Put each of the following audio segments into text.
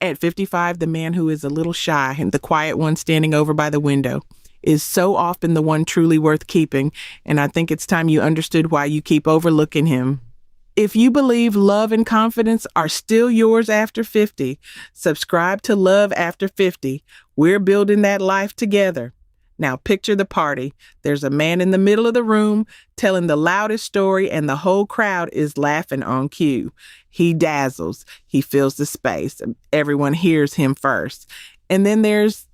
At 55, the man who is a little shy and the quiet one standing over by the window is so often the one truly worth keeping, and I think it's time you understood why you keep overlooking him. If you believe love and confidence are still yours after 50, subscribe to Love After 50. We're building that life together. Now picture the party. There's a man in the middle of the room telling the loudest story, and the whole crowd is laughing on cue. He dazzles. He fills the space. Everyone hears him first. And then there's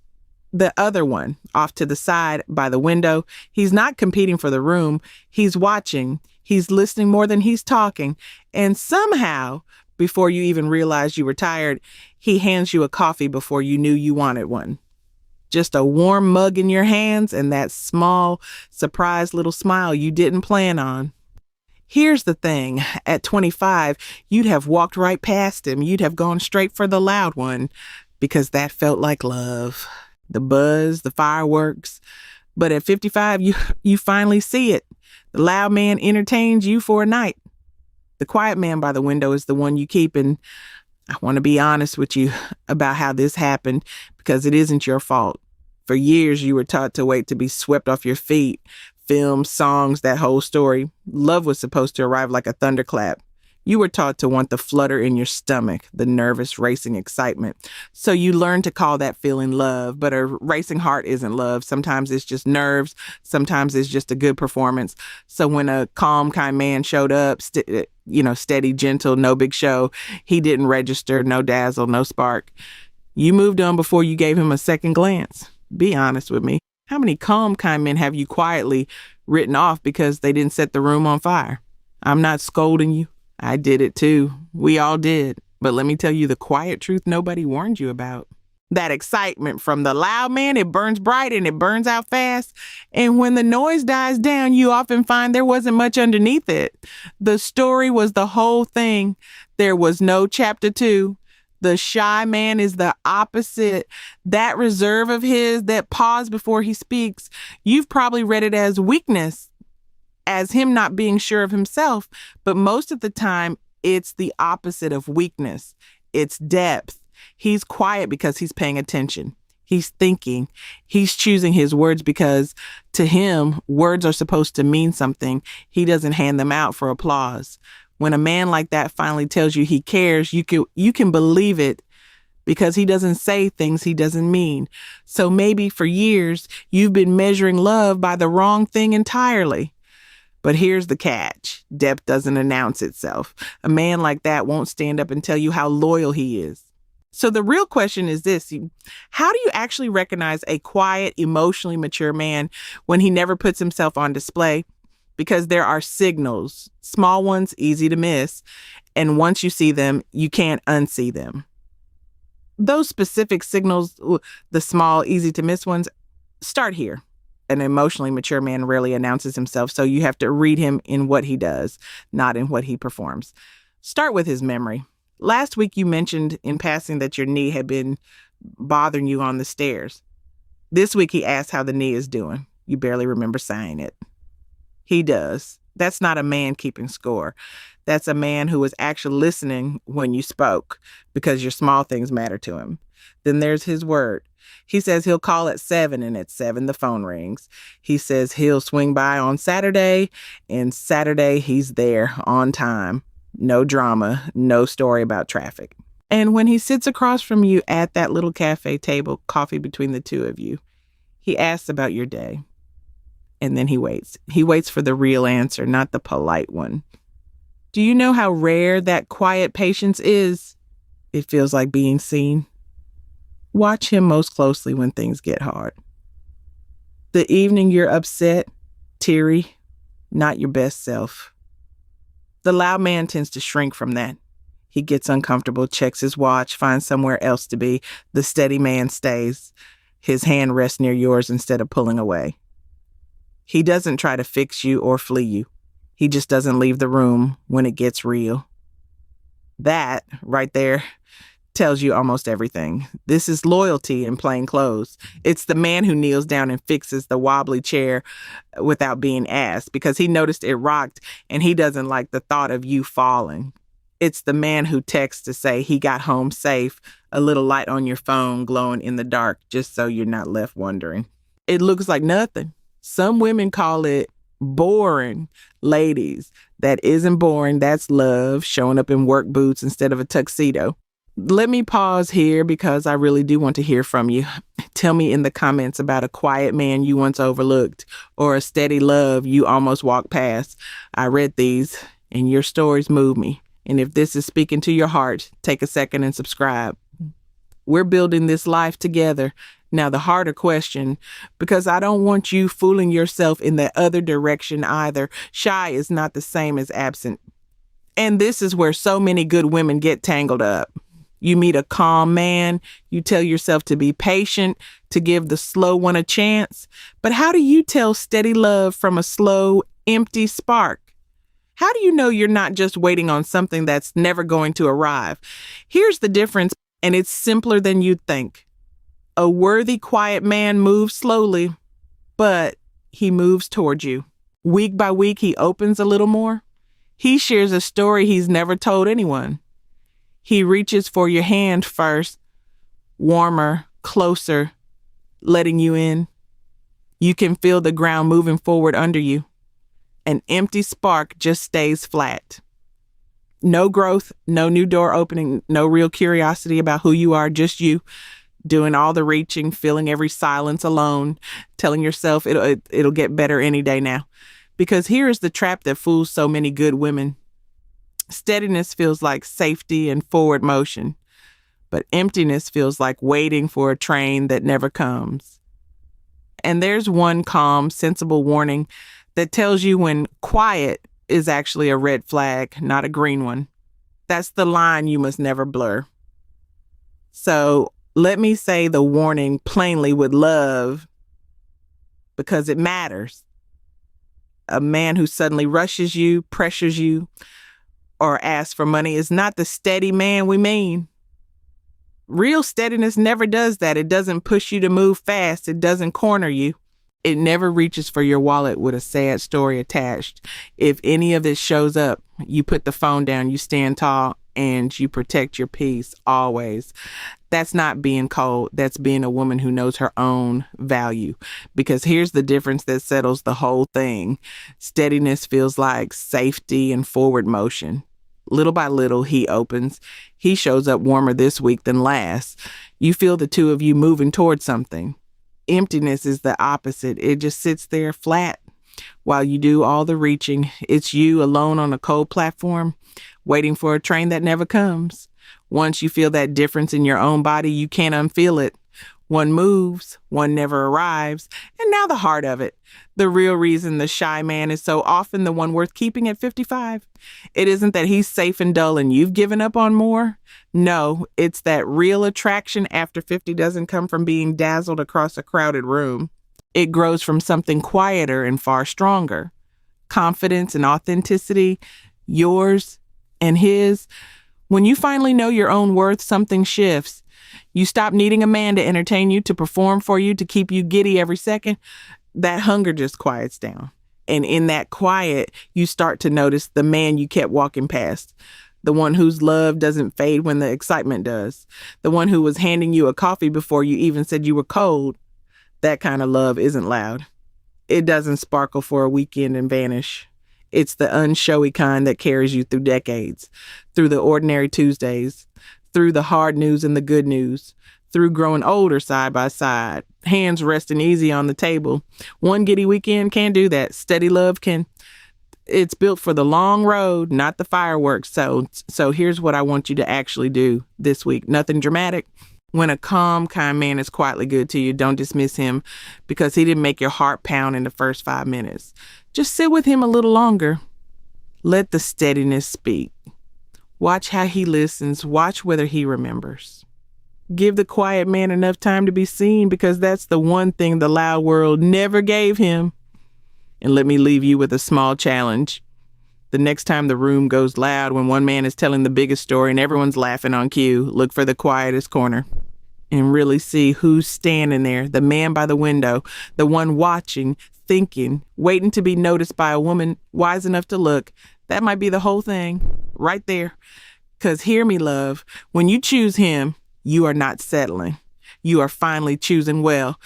the other one off to the side by the window. He's not competing for the room. He's watching. He's listening more than he's talking. And somehow, before you even realize you were tired, he hands you a coffee before you knew you wanted one. Just a warm mug in your hands and that small, surprised little smile you didn't plan on. Here's the thing. At 25, you'd have walked right past him. You'd have gone straight for the loud one because that felt like love. The buzz, the fireworks. But at 55, you finally see it. The loud man entertains you for a night. The quiet man by the window is the one you keep, and I want to be honest with you about how this happened because it isn't your fault. For years, you were taught to wait to be swept off your feet. Films, songs, that whole story. Love was supposed to arrive like a thunderclap. You were taught to want the flutter in your stomach, the nervous, racing excitement. So you learned to call that feeling love, but a racing heart isn't love. Sometimes it's just nerves. Sometimes it's just a good performance. So when a calm, kind man showed up, steady, gentle, no big show, he didn't register, no dazzle, no spark. You moved on before you gave him a second glance. Be honest with me. How many calm, kind men have you quietly written off because they didn't set the room on fire? I'm not scolding you. I did it too. We all did. But let me tell you the quiet truth nobody warned you about. That excitement from the loud man, it burns bright and it burns out fast. And when the noise dies down, you often find there wasn't much underneath it. The story was the whole thing. There was no chapter 2. The shy man is the opposite. That reserve of his, that pause before he speaks, you've probably read it as weakness, as him not being sure of himself. But most of the time, it's the opposite of weakness. It's depth. He's quiet because he's paying attention. He's thinking. He's choosing his words because to him, words are supposed to mean something. He doesn't hand them out for applause. When a man like that finally tells you he cares, you can believe it because he doesn't say things he doesn't mean. So maybe for years, you've been measuring love by the wrong thing entirely. But here's the catch. Depth doesn't announce itself. A man like that won't stand up and tell you how loyal he is. So the real question is this. How do you actually recognize a quiet, emotionally mature man when he never puts himself on display? Because there are signals, small ones, easy to miss. And once you see them, you can't unsee them. Those specific signals, the small, easy to miss ones, start here. An emotionally mature man rarely announces himself, so you have to read him in what he does, not in what he performs. Start with his memory. Last week, you mentioned in passing that your knee had been bothering you on the stairs. This week, he asked how the knee is doing. You barely remember saying it. He does. That's not a man keeping score. That's a man who was actually listening when you spoke because your small things matter to him. Then there's his word. He says he'll call at 7, and at 7 the phone rings. He says he'll swing by on Saturday, and Saturday he's there on time. No drama, no story about traffic. And when he sits across from you at that little cafe table, coffee between the two of you, he asks about your day. And then he waits. He waits for the real answer, not the polite one. Do you know how rare that quiet patience is? It feels like being seen. Watch him most closely when things get hard. The evening you're upset, teary, not your best self. The loud man tends to shrink from that. He gets uncomfortable, checks his watch, finds somewhere else to be. The steady man stays. His hand rests near yours instead of pulling away. He doesn't try to fix you or flee you. He just doesn't leave the room when it gets real. That, right there, tells you almost everything. This is loyalty in plain clothes. It's the man who kneels down and fixes the wobbly chair without being asked because he noticed it rocked and he doesn't like the thought of you falling. It's the man who texts to say he got home safe, a little light on your phone glowing in the dark, just so you're not left wondering. It looks like nothing. Some women call it boring. Ladies, that isn't boring. That's love, showing up in work boots instead of a tuxedo. Let me pause here because I really do want to hear from you. Tell me in the comments about a quiet man you once overlooked or a steady love you almost walked past. I read these and your stories move me. And if this is speaking to your heart, take a second and subscribe. We're building this life together. Now, the harder question, because I don't want you fooling yourself in the other direction either. Shy is not the same as absent. And this is where so many good women get tangled up. You meet a calm man, you tell yourself to be patient, to give the slow one a chance. But how do you tell steady love from a slow, empty spark? How do you know you're not just waiting on something that's never going to arrive? Here's the difference, and it's simpler than you'd think. A worthy, quiet man moves slowly, but he moves toward you. Week by week, he opens a little more. He shares a story he's never told anyone. He reaches for your hand first, warmer, closer, letting you in. You can feel the ground moving forward under you. An empty spark just stays flat. No growth, no new door opening, no real curiosity about who you are, just you doing all the reaching, feeling every silence alone, telling yourself it'll get better any day now. Because here is the trap that fools so many good women. Steadiness feels like safety and forward motion, but emptiness feels like waiting for a train that never comes. And there's one calm, sensible warning that tells you when quiet is actually a red flag, not a green one. That's the line you must never blur. So let me say the warning plainly with love, because it matters. A man who suddenly rushes you, pressures you, or asks for money is not the steady man we mean. Real steadiness never does that. It doesn't push you to move fast. It doesn't corner you. It never reaches for your wallet with a sad story attached. If any of this shows up, you put the phone down, you stand tall, and you protect your peace always. That's not being cold. That's being a woman who knows her own value. Because here's the difference that settles the whole thing. Steadiness feels like safety and forward motion. Little by little, he opens. He shows up warmer this week than last. You feel the two of you moving towards something. Emptiness is the opposite. It just sits there flat while you do all the reaching. It's you alone on a cold platform, waiting for a train that never comes. Once you feel that difference in your own body, you can't unfeel it. One moves, one never arrives. And now the heart of it. The real reason the shy man is so often the one worth keeping at 55. It isn't that he's safe and dull and you've given up on more. No, it's that real attraction after 50 doesn't come from being dazzled across a crowded room. It grows from something quieter and far stronger. Confidence and authenticity, yours and his. When you finally know your own worth, something shifts. You stop needing a man to entertain you, to perform for you, to keep you giddy every second. That hunger just quiets down. And in that quiet, you start to notice the man you kept walking past. The one whose love doesn't fade when the excitement does. The one who was handing you a coffee before you even said you were cold. That kind of love isn't loud. It doesn't sparkle for a weekend and vanish. It's the unshowy kind that carries you through decades, through the ordinary Tuesdays, through the hard news and the good news, through growing older side by side, hands resting easy on the table. One giddy weekend can't do that. Steady love can. It's built for the long road, not the fireworks. So here's what I want you to actually do this week. Nothing dramatic. When a calm, kind man is quietly good to you, don't dismiss him because he didn't make your heart pound in the first 5 minutes. Just sit with him a little longer. Let the steadiness speak. Watch how he listens. Watch whether he remembers. Give the quiet man enough time to be seen because that's the one thing the loud world never gave him. And let me leave you with a small challenge. The next time the room goes loud when one man is telling the biggest story and everyone's laughing on cue, look for the quietest corner and really see who's standing there. The man by the window, the one watching, thinking, waiting to be noticed by a woman wise enough to look. That might be the whole thing. right there. Because hear me, love, when you choose him, you are not settling. You are finally choosing well.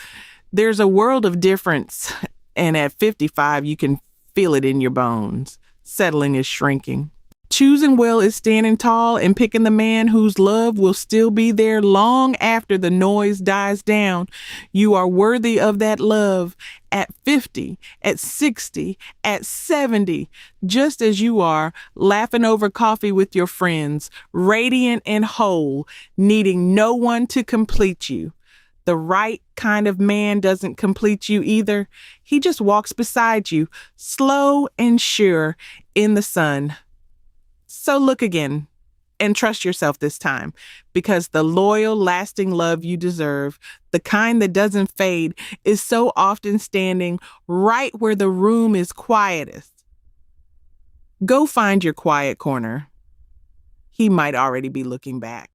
There's a world of difference, and at 55, you can feel it in your bones. Settling is shrinking. Choosing well is standing tall and picking the man whose love will still be there long after the noise dies down. You are worthy of that love at 50, at 60, at 70, just as you are, laughing over coffee with your friends, radiant and whole, needing no one to complete you. The right kind of man doesn't complete you either. He just walks beside you, slow and sure, in the sun. So look again and trust yourself this time, because the loyal, lasting love you deserve, the kind that doesn't fade, is so often standing right where the room is quietest. Go find your quiet corner. He might already be looking back.